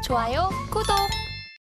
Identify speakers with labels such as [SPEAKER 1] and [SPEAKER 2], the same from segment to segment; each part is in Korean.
[SPEAKER 1] 좋아요, 구독!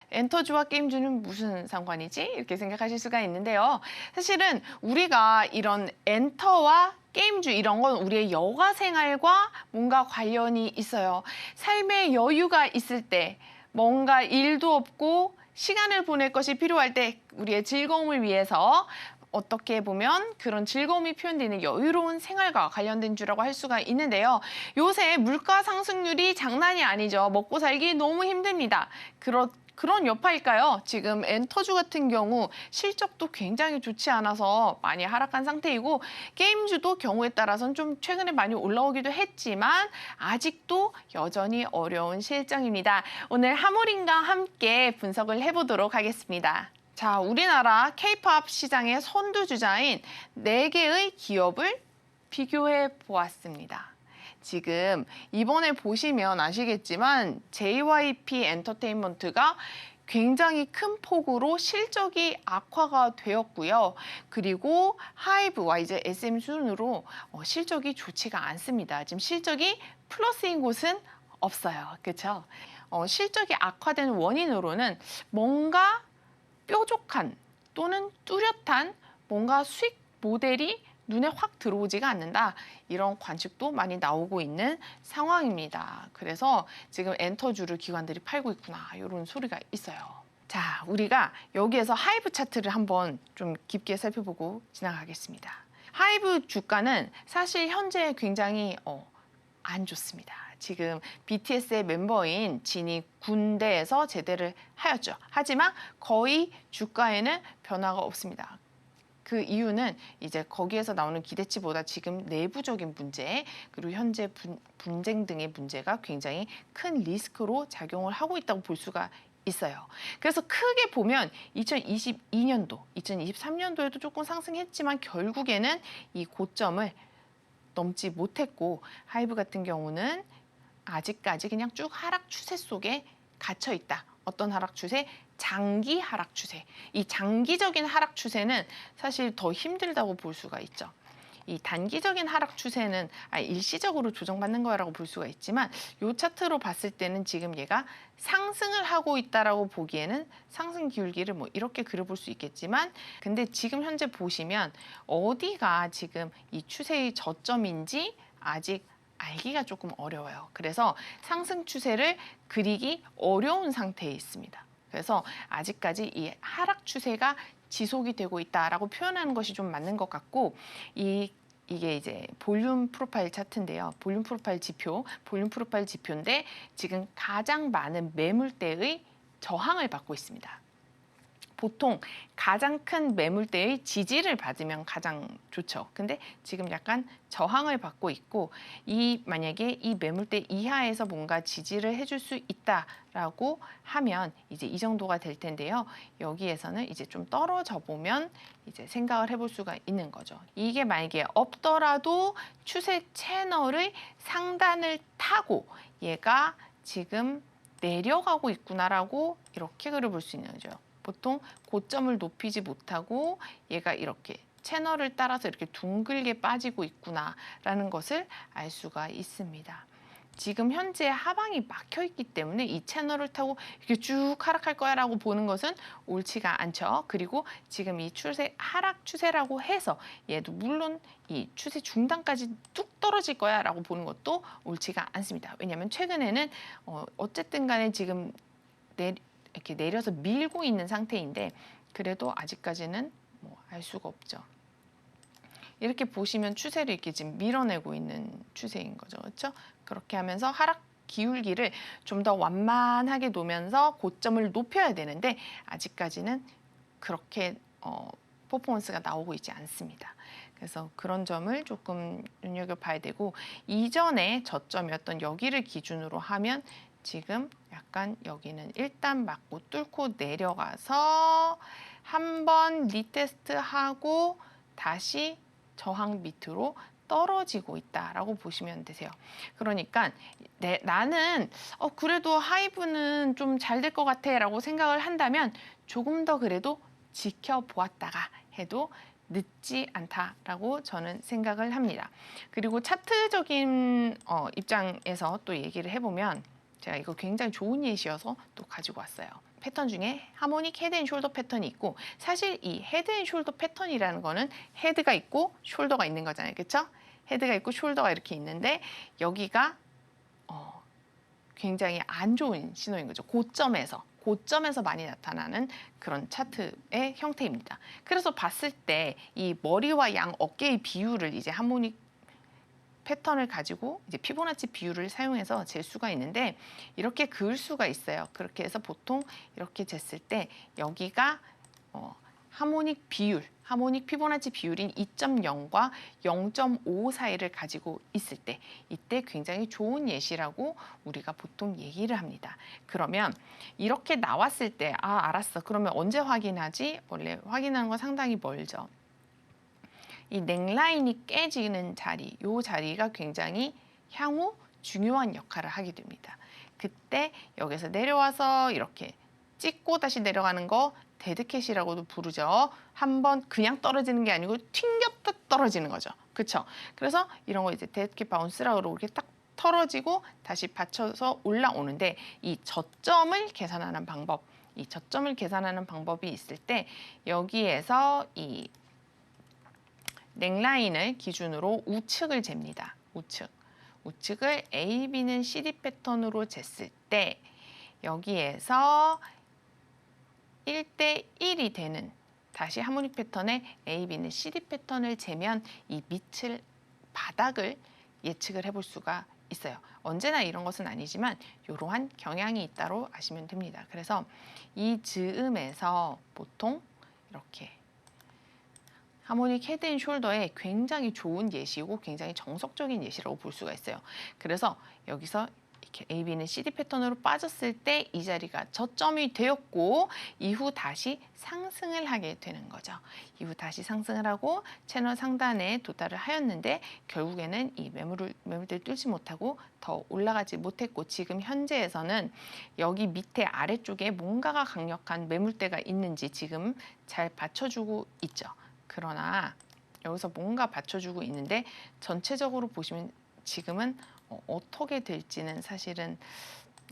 [SPEAKER 2] 엔터주와 게임주는 무슨 상관이지? 이렇게 생각하실 수가 있는데요. 사실은 우리가 이런 엔터와 게임주 이런 건 우리의 여가 생활과 뭔가 관련이 있어요. 삶의 여유가 있을 때 뭔가 일도 없고 시간을 보낼 것이 필요할 때 우리의 즐거움을 위해서 어떻게 보면 그런 즐거움이 표현되는 여유로운 생활과 관련된 주라고 할 수가 있는데요. 요새 물가 상승률이 장난이 아니죠. 먹고 살기 너무 힘듭니다. 그런 여파일까요? 지금 엔터주 같은 경우 실적도 굉장히 좋지 않아서 많이 하락한 상태이고 게임주도 경우에 따라서는 좀 최근에 많이 올라오기도 했지만 아직도 여전히 어려운 실정입니다. 오늘 하모린과 함께 분석을 해보도록 하겠습니다. 자, 우리나라 K-팝 시장의 선두주자인 4개의 기업을 비교해 보았습니다. 지금 이번에 보시면 아시겠지만 JYP 엔터테인먼트가 굉장히 큰 폭으로 실적이 악화가 되었고요. 그리고 하이브와 이제 SM 순으로 실적이 좋지가 않습니다. 지금 실적이 플러스인 곳은 없어요. 그렇죠? 실적이 악화된 원인으로는 뭔가 뾰족한 또는 뚜렷한 뭔가 수익 모델이 눈에 확 들어오지가 않는다. 이런 관측도 많이 나오고 있는 상황입니다. 그래서 지금 엔터주를 기관들이 팔고 있구나. 이런 소리가 있어요. 자, 우리가 여기에서 하이브 차트를 한번 좀 깊게 살펴보고 지나가겠습니다. 하이브 주가는 사실 현재 굉장히 안 좋습니다. 지금 BTS의 멤버인 진이 군대에서 제대를 하였죠. 하지만 거의 주가에는 변화가 없습니다. 그 이유는 이제 거기에서 나오는 기대치보다 지금 내부적인 문제 그리고 현재 분쟁 등의 문제가 굉장히 큰 리스크로 작용을 하고 있다고 볼 수가 있어요. 그래서 크게 보면 2022년도, 2023년도에도 조금 상승했지만 결국에는 이 고점을 넘지 못했고 하이브 같은 경우는 아직까지 그냥 쭉 하락 추세 속에 갇혀 있다. 어떤 하락 추세? 장기 하락 추세. 이 장기적인 하락 추세는 사실 더 힘들다고 볼 수가 있죠. 이 단기적인 하락 추세는 일시적으로 조정받는 거라고 볼 수가 있지만 이 차트로 봤을 때는 지금 얘가 상승을 하고 있다라고 보기에는 상승 기울기를 뭐 이렇게 그려볼 수 있겠지만 근데 지금 현재 보시면 어디가 지금 이 추세의 저점인지 아직 알기가 조금 어려워요. 그래서 상승 추세를 그리기 어려운 상태에 있습니다. 그래서 아직까지 이 하락 추세가 지속이 되고 있다라고 표현하는 것이 좀 맞는 것 같고 이게 이제 볼륨 프로파일 차트인데요. 볼륨 프로파일 지표인데 지금 가장 많은 매물대의 저항을 받고 있습니다. 보통 가장 큰 매물대의 지지를 받으면 가장 좋죠. 근데 지금 약간 저항을 받고 있고 만약에 이 매물대 이하에서 뭔가 지지를 해줄 수 있다라고 하면 이제 이 정도가 될 텐데요. 여기에서는 이제 좀 떨어져 보면 이제 생각을 해볼 수가 있는 거죠. 이게 만약에 없더라도 추세 채널의 상단을 타고 얘가 지금 내려가고 있구나라고 이렇게 그려볼 수 있는 거죠. 보통 고점을 높이지 못하고 얘가 이렇게 채널을 따라서 이렇게 둥글게 빠지고 있구나라는 것을 알 수가 있습니다. 지금 현재 하방이 막혀 있기 때문에 이 채널을 타고 이렇게 쭉 하락할 거야라고 보는 것은 옳지가 않죠. 그리고 지금 이 추세 하락 추세라고 해서 얘도 물론 이 추세 중단까지 뚝 떨어질 거야라고 보는 것도 옳지가 않습니다. 왜냐하면 최근에는 어쨌든 간에 지금 이렇게 내려서 밀고 있는 상태인데 그래도 아직까지는 뭐 알 수가 없죠. 이렇게 보시면 추세를 이렇게 지금 밀어내고 있는 추세인 거죠. 그렇죠? 그렇게 하면서 하락 기울기를 좀 더 완만하게 놓으면서 고점을 높여야 되는데 아직까지는 그렇게 퍼포먼스가 나오고 있지 않습니다. 그래서 그런 점을 조금 눈여겨봐야 되고 이전에 저점이었던 여기를 기준으로 하면 지금 약간 여기는 일단 맞고 뚫고 내려가서 한번 리테스트하고 다시 저항 밑으로 떨어지고 있다라고 보시면 되세요. 그러니까 나는 그래도 하이브는 좀 잘 될 것 같아 라고 생각을 한다면 조금 더 그래도 지켜보았다가 해도 늦지 않다라고 저는 생각을 합니다. 그리고 차트적인 입장에서 또 얘기를 해보면 제가 이거 굉장히 좋은 예시여서 또 가지고 왔어요. 패턴 중에 하모닉 헤드 앤 숄더 패턴이 있고, 사실 이 헤드 앤 숄더 패턴이라는 거는 헤드가 있고 숄더가 있는 거잖아요. 그렇죠? 헤드가 있고 숄더가 이렇게 있는데 여기가 굉장히 안 좋은 신호인 거죠. 고점에서 많이 나타나는 그런 차트의 형태입니다. 그래서 봤을 때 이 머리와 양 어깨의 비율을 이제 하모닉 패턴을 가지고 이제 피보나치 비율을 사용해서 잴 수가 있는데, 이렇게 그을 수가 있어요. 그렇게 해서 보통 이렇게 쟀을 때 여기가 하모닉 피보나치 비율인 2.0과 0.5 사이를 가지고 있을 때, 이때 굉장히 좋은 예시라고 우리가 보통 얘기를 합니다. 그러면 이렇게 나왔을 때 알았어. 그러면 언제 확인하지? 원래 확인하는 건 상당히 멀죠. 이 넥라인이 깨지는 자리, 이 자리가 굉장히 향후 중요한 역할을 하게 됩니다. 그때 여기서 내려와서 이렇게 찍고 다시 내려가는 거 데드캣이라고도 부르죠. 한번 그냥 떨어지는 게 아니고 튕겼다 떨어지는 거죠. 그렇죠? 그래서 이런 거 이제 데드캣 바운스라고 이렇게 딱 털어지고 다시 받쳐서 올라오는데, 이 저점을 계산하는 방법이 있을 때 여기에서 이 넥라인을 기준으로 우측을 잽니다. 우측을 A, B는 CD 패턴으로 쟀을 때 여기에서 1대 1이 되는, 다시 하모닉 패턴의 A, B는 CD 패턴을 재면 이 바닥을 예측을 해볼 수가 있어요. 언제나 이런 것은 아니지만 이러한 경향이 있다로 아시면 됩니다. 그래서 이 즈음에서 보통 이렇게 하모닉 헤드 앤 숄더의 굉장히 좋은 예시고 굉장히 정석적인 예시라고 볼 수가 있어요. 그래서 여기서 이렇게 AB는 CD 패턴으로 빠졌을 때 이 자리가 저점이 되었고, 이후 다시 상승을 하게 되는 거죠. 이후 다시 상승을 하고 채널 상단에 도달을 하였는데, 결국에는 이 매물대를 뚫지 못하고 더 올라가지 못했고, 지금 현재에서는 여기 밑에 아래쪽에 뭔가가 강력한 매물대가 있는지 지금 잘 받쳐주고 있죠. 그러나 여기서 뭔가 받쳐주고 있는데, 전체적으로 보시면 지금은 어떻게 될지는 사실은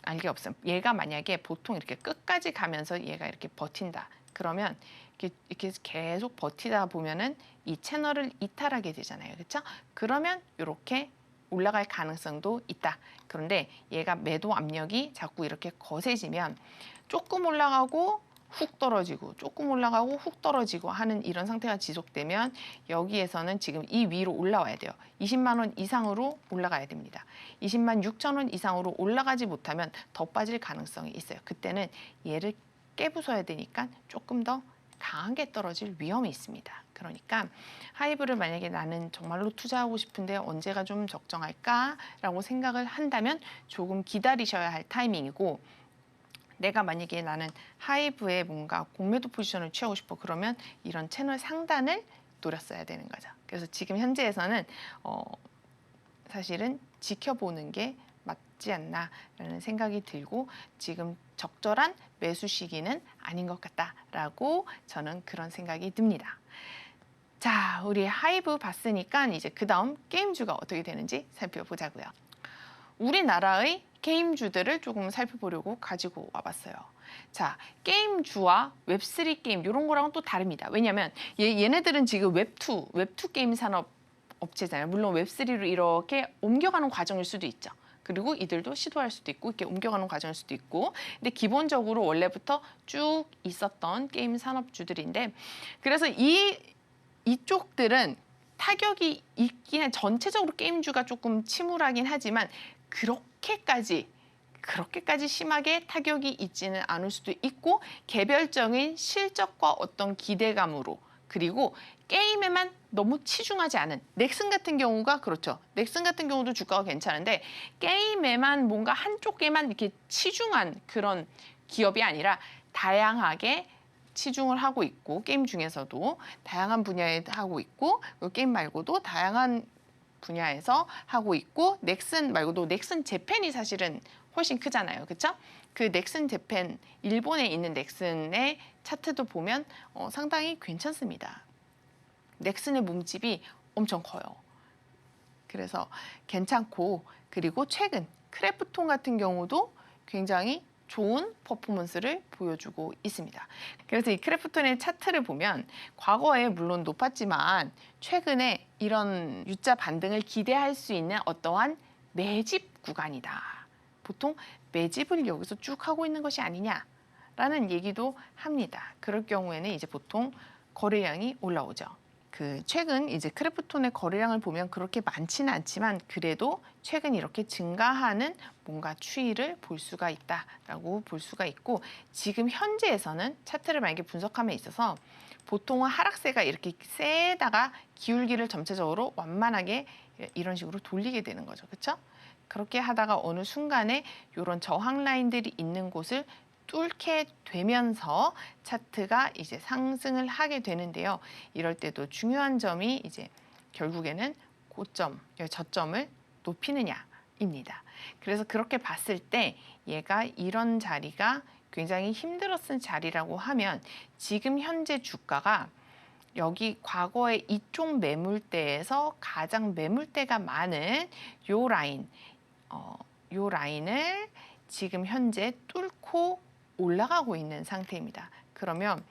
[SPEAKER 2] 알 게 없어요. 얘가 만약에 보통 이렇게 끝까지 가면서 얘가 이렇게 버틴다. 그러면 이렇게 계속 버티다 보면은 이 채널을 이탈하게 되잖아요. 그렇죠? 그러면 이렇게 올라갈 가능성도 있다. 그런데 얘가 매도 압력이 자꾸 이렇게 거세지면 조금 올라가고 훅 떨어지고 조금 올라가고 훅 떨어지고 하는 이런 상태가 지속되면 여기에서는 지금 이 위로 올라와야 돼요. 20만 원 이상으로 올라가야 됩니다. 20만 6천 원 이상으로 올라가지 못하면 더 빠질 가능성이 있어요. 그때는 얘를 깨부숴야 되니까 조금 더 강하게 떨어질 위험이 있습니다. 그러니까 하이브를 만약에 나는 정말로 투자하고 싶은데 언제가 좀 적정할까라고 생각을 한다면 조금 기다리셔야 할 타이밍이고, 내가 만약에 나는 하이브에 뭔가 공매도 포지션을 취하고 싶어, 그러면 이런 채널 상단을 노렸어야 되는 거죠. 그래서 지금 현재에서는 사실은 지켜보는 게 맞지 않나라는 생각이 들고, 지금 적절한 매수 시기는 아닌 것 같다라고 저는 그런 생각이 듭니다. 자, 우리 하이브 봤으니까 이제 그 다음 게임주가 어떻게 되는지 살펴보자고요. 우리나라의 게임주들을 조금 살펴보려고 가지고 와봤어요. 자, 게임주와 웹3 게임 이런 거랑은 또 다릅니다. 왜냐하면 얘네들은 지금 웹2 게임 산업 업체잖아요. 물론 웹3로 이렇게 옮겨가는 과정일 수도 있죠. 그리고 이들도 시도할 수도 있고 이렇게 옮겨가는 과정일 수도 있고, 근데 기본적으로 원래부터 쭉 있었던 게임 산업주들인데, 그래서 이쪽들은 타격이 있긴 한, 전체적으로 게임주가 조금 침울하긴 하지만 그렇게까지 심하게 타격이 있지는 않을 수도 있고, 개별적인 실적과 어떤 기대감으로, 그리고 게임에만 너무 치중하지 않은, 넥슨 같은 경우가 그렇죠. 넥슨 같은 경우도 주가가 괜찮은데 게임에만 뭔가 한쪽에만 이렇게 치중한 그런 기업이 아니라 다양하게 치중을 하고 있고, 게임 중에서도 다양한 분야에 하고 있고, 게임 말고도 다양한 분야에서 하고 있고, 넥슨 말고도 넥슨 재팬이 사실은 훨씬 크잖아요. 그렇죠? 그 넥슨 재팬, 일본에 있는 넥슨의 차트도 보면 상당히 괜찮습니다. 넥슨의 몸집이 엄청 커요. 그래서 괜찮고, 그리고 최근 크래프톤 같은 경우도 굉장히 좋은 퍼포먼스를 보여주고 있습니다. 그래서 이 크래프톤의 차트를 보면 과거에 물론 높았지만 최근에 이런 U자 반등을 기대할 수 있는 어떠한 매집 구간이다. 보통 매집을 여기서 쭉 하고 있는 것이 아니냐라는 얘기도 합니다. 그럴 경우에는 이제 보통 거래량이 올라오죠. 최근 이제 크래프톤의 거래량을 보면 그렇게 많지는 않지만 그래도 최근 이렇게 증가하는 뭔가 추이를 볼 수가 있다라고 볼 수가 있고, 지금 현재에서는 차트를 만약에 분석함에 있어서 보통은 하락세가 이렇게 세다가 기울기를 전체적으로 완만하게 이런 식으로 돌리게 되는 거죠. 그렇죠? 그렇게 하다가 어느 순간에 이런 저항 라인들이 있는 곳을 뚫게 되면서 차트가 이제 상승을 하게 되는데요. 이럴 때도 중요한 점이 이제 결국에는 고점, 저점을 높이느냐입니다. 그래서 그렇게 봤을 때 얘가 이런 자리가 굉장히 힘들었던 자리라고 하면 지금 현재 주가가 여기 과거의 이쪽 매물대에서 가장 매물대가 많은 요 라인, 요 라인을 지금 현재 뚫고 올라가고 있는 상태입니다. 그러면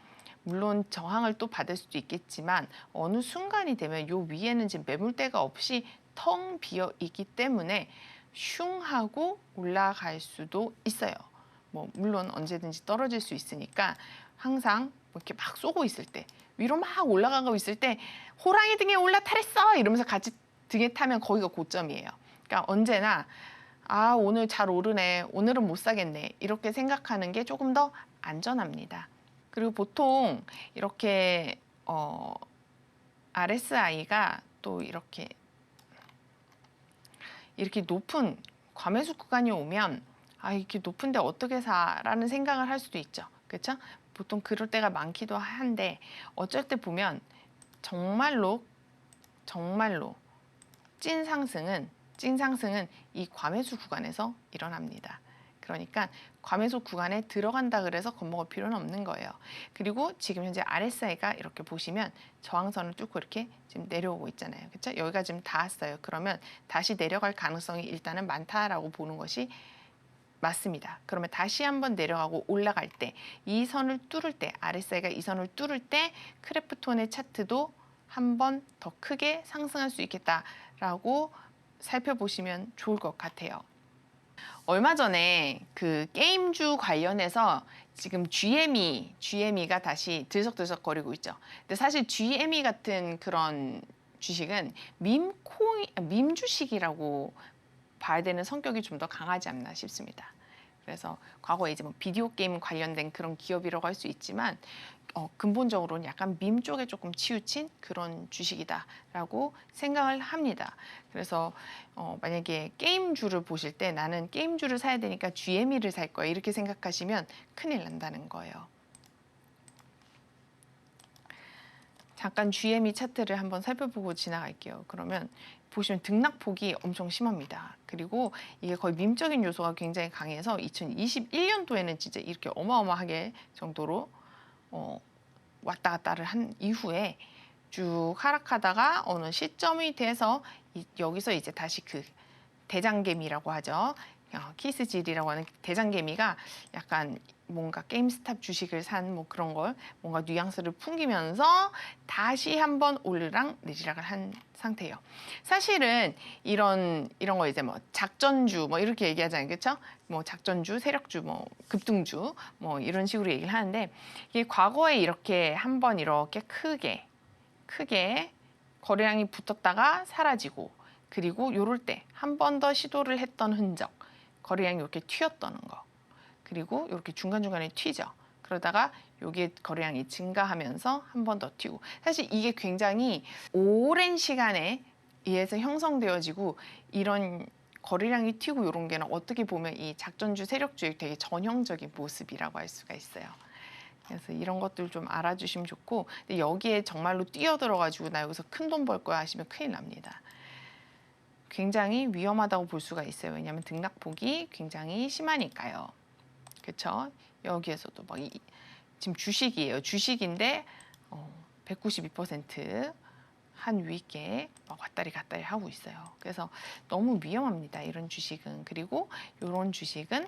[SPEAKER 2] 물론 저항을 또 받을 수도 있겠지만 어느 순간이 되면 요 위에는 지금 매물대가 없이 텅 비어 있기 때문에 슝 하고 올라갈 수도 있어요. 뭐 물론 언제든지 떨어질 수 있으니까 항상 이렇게 막 쏘고 있을 때, 위로 막 올라가고 있을 때 호랑이 등에 올라타랬어 이러면서 같이 등에 타면 거기가 고점이에요. 그러니까 언제나 오늘 잘 오르네, 오늘은 못 사겠네, 이렇게 생각하는 게 조금 더 안전합니다. 그리고 보통 이렇게 RSI가 또 이렇게 높은 과매수 구간이 오면 이렇게 높은데 어떻게 사라는 생각을 할 수도 있죠. 그렇죠? 보통 그럴 때가 많기도 한데 어쩔 때 보면 정말로 찐 상승은 이 과매수 구간에서 일어납니다. 그러니까 과매수 구간에 들어간다 그래서 겁먹을 필요는 없는 거예요. 그리고 지금 현재 RSI가 이렇게 보시면 저항선을 뚫고 이렇게 지금 내려오고 있잖아요. 그렇죠? 여기가 지금 닿았어요. 그러면 다시 내려갈 가능성이 일단은 많다라고 보는 것이 맞습니다. 그러면 다시 한번 내려가고 올라갈 때, 이 선을 뚫을 때, RSI가 이 선을 뚫을 때 크래프톤의 차트도 한 번 더 크게 상승할 수 있겠다라고 살펴보시면 좋을 것 같아요. 얼마 전에 그 게임주 관련해서 지금 GME가 다시 들썩들썩거리고 있죠. 근데 사실 GME 같은 그런 주식은 밈 주식이라고 봐야 되는 성격이 좀 더 강하지 않나 싶습니다. 그래서 과거에 이제 뭐 비디오 게임 관련된 그런 기업이라고 할 수 있지만 근본적으로는 약간 밈 쪽에 조금 치우친 그런 주식이다라고 생각을 합니다. 그래서 만약에 게임주를 보실 때 나는 게임주를 사야 되니까 GME를 살 거야 이렇게 생각하시면 큰일 난다는 거예요. 잠깐 GME 차트를 한번 살펴보고 지나갈게요. 그러면 보시면 등락폭이 엄청 심합니다. 그리고 이게 거의 밈적인 요소가 굉장히 강해서 2021년도에는 진짜 이렇게 어마어마하게 정도로 왔다 갔다를 한 이후에 쭉 하락하다가 어느 시점이 돼서 여기서 이제 다시 그 대장개미라고 하죠. 키스질이라고 하는 대장개미가 약간 뭔가 게임스탑 주식을 산 뭐 그런 걸 뭔가 뉘앙스를 풍기면서 다시 한번 오르락 내리락을 한 상태예요. 사실은 이런 거 이제 뭐 작전주 뭐 이렇게 얘기하잖아요. 그렇죠? 뭐 작전주, 세력주, 뭐 급등주 뭐 이런 식으로 얘기를 하는데 이게 과거에 이렇게 한번 이렇게 크게 거래량이 붙었다가 사라지고 그리고 요럴 때 한 번 더 시도를 했던 흔적, 거래량이 이렇게 튀었다는 거, 그리고 이렇게 중간중간에 튀죠. 그러다가 여기에 거래량이 증가하면서 한 번 더 튀고, 사실 이게 굉장히 오랜 시간에 의해서 형성되어지고 이런 거래량이 튀고 이런 게는 어떻게 보면 이 작전주, 세력주의 되게 전형적인 모습이라고 할 수가 있어요. 그래서 이런 것들 좀 알아주시면 좋고, 근데 여기에 정말로 뛰어들어가지고 나 여기서 큰 돈 벌 거야 하시면 큰일 납니다. 굉장히 위험하다고 볼 수가 있어요. 왜냐하면 등락폭이 굉장히 심하니까요. 그렇죠? 여기에서도 막 지금 주식이에요. 주식인데 192% 한 위께 막 왔다리 갔다리 하고 있어요. 그래서 너무 위험합니다. 이런 주식은. 그리고 이런 주식은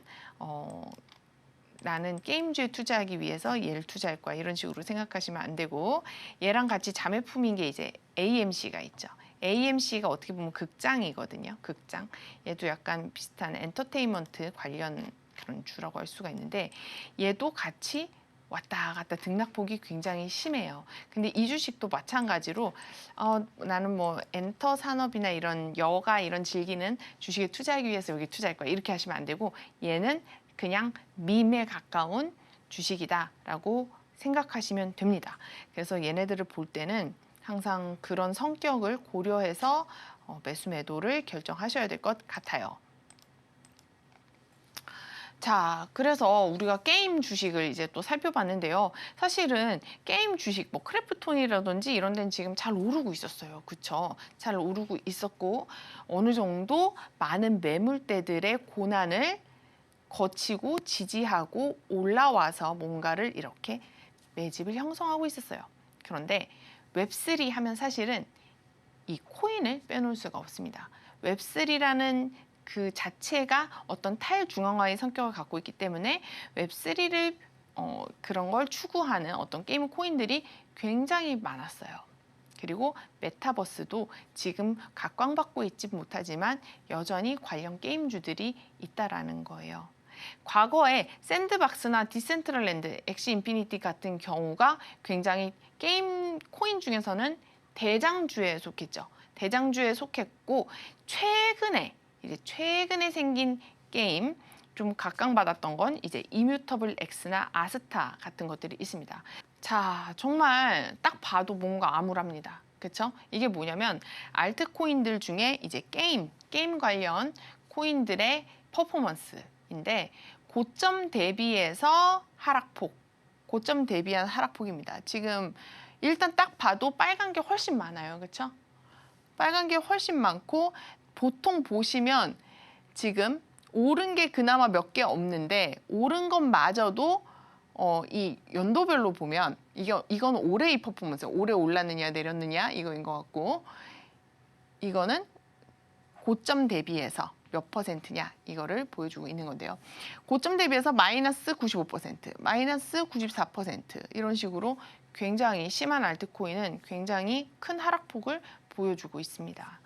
[SPEAKER 2] 나는 게임주에 투자하기 위해서 얘를 투자할 거야. 이런 식으로 생각하시면 안 되고, 얘랑 같이 자매품인 게 이제 AMC가 있죠. AMC가 어떻게 보면 극장이거든요. 극장. 얘도 약간 비슷한 엔터테인먼트 관련 그런 주라고 할 수가 있는데, 얘도 같이 왔다 갔다 등락폭이 굉장히 심해요. 근데 이 주식도 마찬가지로 나는 뭐 엔터 산업이나 이런 여가 이런 즐기는 주식에 투자하기 위해서 여기 투자할 거야. 이렇게 하시면 안 되고, 얘는 그냥 밈에 가까운 주식이다라고 생각하시면 됩니다. 그래서 얘네들을 볼 때는 항상 그런 성격을 고려해서 매수 매도를 결정하셔야 될 것 같아요. 자, 그래서 우리가 게임 주식을 이제 또 살펴봤는데요. 사실은 게임 주식, 뭐 크래프톤이라든지 이런 데는 지금 잘 오르고 있었어요. 그쵸? 잘 오르고 있었고, 어느 정도 많은 매물대들의 고난을 거치고 지지하고 올라와서 뭔가를 이렇게 매집을 형성하고 있었어요. 그런데 웹3 하면 사실은 이 코인을 빼놓을 수가 없습니다. 웹3라는 그 자체가 어떤 탈중앙화의 성격을 갖고 있기 때문에 웹3를 그런 걸 추구하는 어떤 게임 코인들이 굉장히 많았어요. 그리고 메타버스도 지금 각광받고 있지 못하지만 여전히 관련 게임주들이 있다라는 거예요. 과거에 샌드박스나 디센트럴랜드, 엑시 인피니티 같은 경우가 굉장히 게임 코인 중에서는 대장주에 속했죠. 대장주에 속했고, 최근에 생긴 게임 좀 각광받았던 건 이제 이뮤터블 X나 아스타 같은 것들이 있습니다. 자, 정말 딱 봐도 뭔가 암울합니다. 그렇죠? 이게 뭐냐면 알트코인들 중에 이제 게임 관련 코인들의 퍼포먼스인데, 고점 대비해서 하락폭, 고점 대비한 하락폭입니다. 지금 일단 딱 봐도 빨간 게 훨씬 많아요. 그렇죠? 빨간 게 훨씬 많고, 보통 보시면 지금 오른 게 그나마 몇 개 없는데, 오른 것마저도 이 연도별로 보면 이건 올해의 퍼포먼스, 올해 올랐느냐 내렸느냐 이거인 것 같고, 이거는 고점 대비해서 몇 퍼센트냐 이거를 보여주고 있는 건데요. 고점 대비해서 마이너스 95%, 마이너스 94% 이런 식으로 굉장히 심한 알트코인은 굉장히 큰 하락폭을 보여주고 있습니다.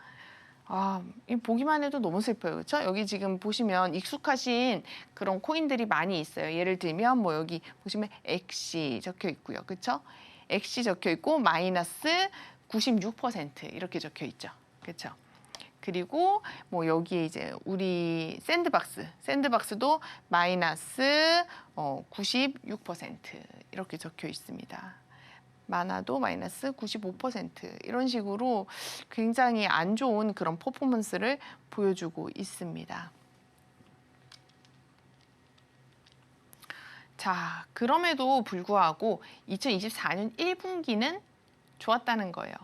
[SPEAKER 2] 보기만 해도 너무 슬퍼요. 그렇죠? 여기 지금 보시면 익숙하신 그런 코인들이 많이 있어요. 예를 들면 뭐 여기 보시면 엑시 적혀 있고요. 그렇죠? 엑시 적혀 있고 마이너스 96% 이렇게 적혀 있죠. 그렇죠? 그리고 뭐 여기에 이제 우리 샌드박스도 마이너스 96% 이렇게 적혀 있습니다. 많아도 마이너스 95% 이런 식으로 굉장히 안 좋은 그런 퍼포먼스를 보여주고 있습니다. 자, 그럼에도 불구하고 2024년 1분기는 좋았다는 거예요.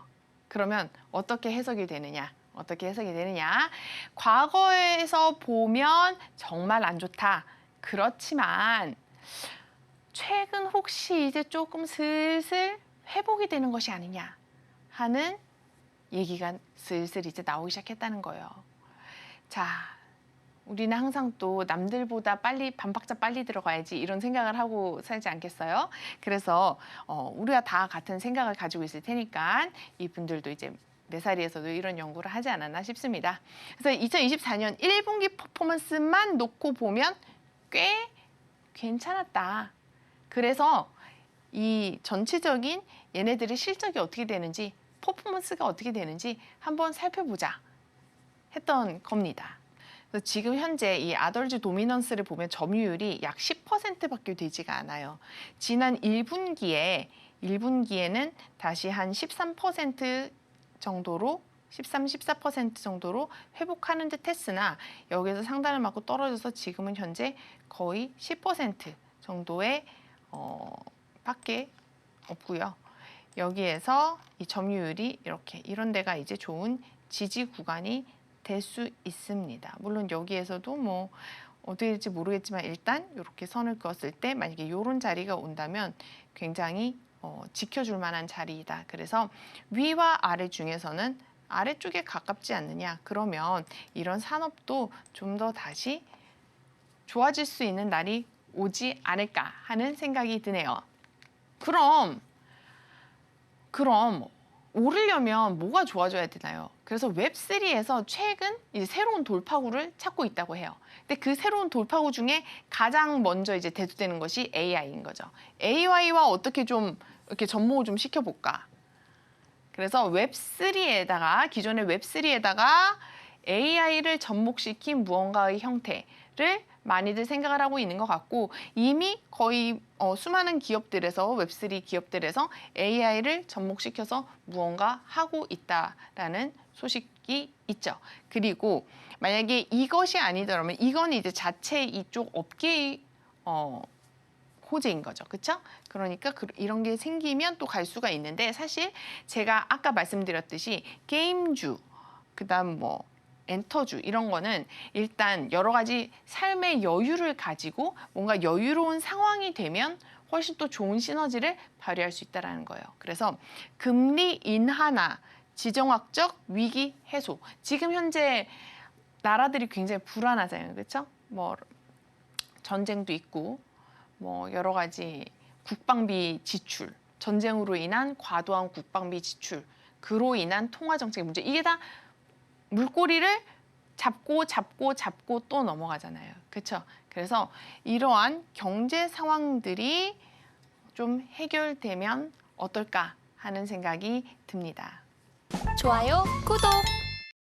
[SPEAKER 2] 그러면 어떻게 해석이 되느냐? 과거에서 보면 정말 안 좋다. 그렇지만 최근 혹시 이제 조금 슬슬 회복이 되는 것이 아니냐 하는 얘기가 슬슬 이제 나오기 시작했다는 거예요. 자, 우리는 항상 또 남들보다 빨리 반박자 빨리 들어가야지 이런 생각을 하고 살지 않겠어요? 그래서 우리가 다 같은 생각을 가지고 있을 테니까 이분들도 이제 메사리에서도 이런 연구를 하지 않았나 싶습니다. 그래서 2024년 1분기 퍼포먼스만 놓고 보면 꽤 괜찮았다. 그래서 이 전체적인 얘네들의 실적이 어떻게 되는지, 퍼포먼스가 어떻게 되는지 한번 살펴보자 했던 겁니다. 그래서 지금 현재 이 아덜즈 도미넌스를 보면 점유율이 약 10%밖에 되지가 않아요. 지난 1분기에는 다시 한 13% 정도로 13, 14% 정도로 회복하는 듯 했으나 여기서 상단을 맞고 떨어져서 지금은 현재 거의 10% 정도의 밖에 없고요. 여기에서 이 점유율이 이런 데가 이제 좋은 지지 구간이 될 수 있습니다. 물론 여기에서도 뭐 어떻게 될지 모르겠지만 일단 이렇게 선을 그었을 때 만약에 이런 자리가 온다면 굉장히 지켜줄 만한 자리이다. 그래서 위와 아래 중에서는 아래쪽에 가깝지 않느냐. 그러면 이런 산업도 좀 더 다시 좋아질 수 있는 날이 오지 않을까 하는 생각이 드네요. 그럼 오르려면 뭐가 좋아져야 되나요? 그래서 웹3에서 최근 이제 새로운 돌파구를 찾고 있다고 해요. 근데 그 새로운 돌파구 중에 가장 먼저 이제 대두되는 것이 AI인 거죠. AI와 어떻게 좀 이렇게 접목을 좀 시켜볼까? 그래서 웹3에다가 기존의 웹3에다가 AI를 접목시킨 무언가의 형태를 많이들 생각을 하고 있는 것 같고 이미 거의 수많은 기업들에서 웹3 기업들에서 AI를 접목시켜서 무언가 하고 있다라는 소식이 있죠. 그리고 만약에 이것이 아니더라면 이건 이제 자체 이쪽 업계의 호재인 거죠. 그렇죠? 그러니까 이런 게 생기면 또 갈 수가 있는데 사실 제가 아까 말씀드렸듯이 게임주, 그다음 뭐 엔터주 이런 거는 일단 여러 가지 삶의 여유를 가지고 뭔가 여유로운 상황이 되면 훨씬 또 좋은 시너지를 발휘할 수 있다는 거예요. 그래서 금리 인하나 지정학적 위기 해소. 지금 현재 나라들이 굉장히 불안하잖아요. 그렇죠? 뭐 전쟁도 있고 뭐 여러 가지 국방비 지출, 전쟁으로 인한 과도한 국방비 지출, 그로 인한 통화 정책 문제. 이게 다 물꼬리를 잡고 또 넘어가잖아요. 그렇죠? 그래서 이러한 경제 상황들이 좀 해결되면 어떨까 하는 생각이 듭니다.
[SPEAKER 1] 좋아요, 구독!